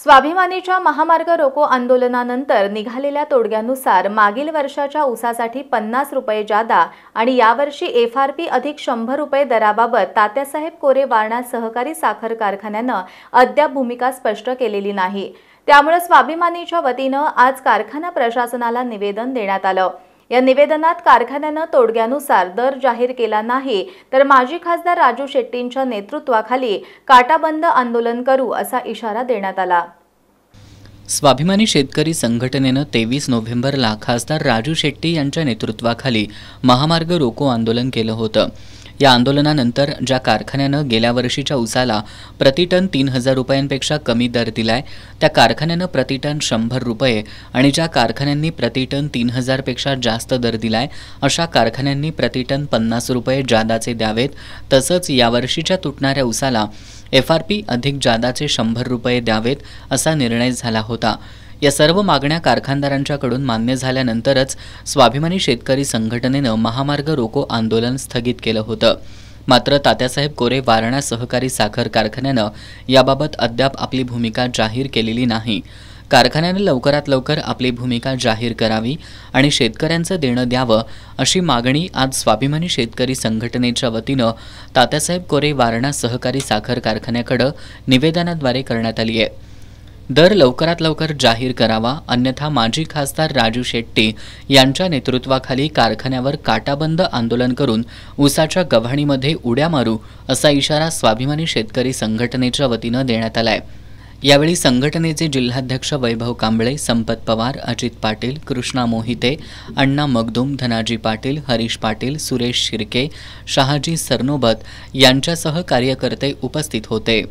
स्वाभिमानीच्या महामार्ग रोको आंदोलनानंतर निघालेल्या तोडग्यानुसार मागील वर्षाच्या ऊसासाठी 50 रुपये जादा आणि यावर्षी FRP अधिक 100 रुपये दराबाबत तात्यासाहेब कोरे वारणा सहकारी साखर कारखान्यानं अद्याप भूमिका स्पष्ट केलेली नाही। त्यामुळे स्वाभिमानीच्या वतीनं आज कारखाना प्रशासनाला निवेदन देण्यात आलं। या निवेदनात कारखान्यानं तोडग्यानुसार दर जाहीर केला नाही तर माजी खासदार राजू शेट्टींच्या नेतृत्वाखाली काटाबंद आंदोलन करू असा इशारा देण्यात आला। स्वाभिमानी शेतकरी संघटनेनं 23 नोव्हेंबरला खासदार राजू शेट्टी यांच्या नेतृत्वाखाली महामार्ग रोको आंदोलन केलं होतं। या आंदोलनानंतर ज्या कारखान्यानं गेल्या वर्षीच्या ऊसाला प्रतिटन 3000 रुपयांपेक्षा कमी दर दिलाय त्या कारखान्यानं प्रतिटन 100 रुपये आणि ज्या कारखान्यांनी प्रतिटन 3000 पेक्षा जास्त दर दिलाय अशा कारखान्यांनी प्रतिटन 50 रुपये जादाचे द्यावेत। तसंच यावर्षीच्या तुटणाऱ्या ऊसाला FRP अधिक जादाचे 100 रुपये द्यावेत असा निर्णय झाला होता। या सर्व मागण्या कारखानदारांच्याकडून मान्य झाल्यानंतरच स्वाभिमानी शेतकरी संघटनेनं महामार्ग रोको आंदोलन स्थगित केलं होतं। मात्र तात्यासाहेब कोरे वारणा सहकारी साखर कारखान्यानं याबाबत अद्याप आपली भूमिका जाहीर केलेली नाही। कारखान्यानं लवकरात लवकर आपली भूमिका जाहीर करावी आणि शेतकऱ्यांचं देणं द्यावं अशी मागणी आज स्वाभिमानी शेतकरी संघटनेच्या वतीनं तात्यासाहेब कोरे वारणा सहकारी साखर कारखान्याकडे निवेदनाद्वारे करण्यात आली आहे। दर लवकरात लवकर जाहीर करावा, अन्यथा माजी खासदार राजू शेट्टी यांच्या नेतृत्वाखाली कारखान्यावर काटाबंद आंदोलन करून ऊसाच्या गव्हाणीमध्ये उड्या मारू असा इशारा स्वाभिमानी शेतकरी संघटनेच्या वतीनं देण्यात आलाय। यावेळी संघटनेचे जिल्हाध्यक्ष वैभव कांबळे, संपत पवार, अजित पाटील, कृष्णा मोहिते, अण्णा मगदूम, धनाजी पाटील, हरीश पाटील, सुरेश शिर्के, शहाजी सरनोबत यांच्यासह कार्यकर्ते उपस्थित होते।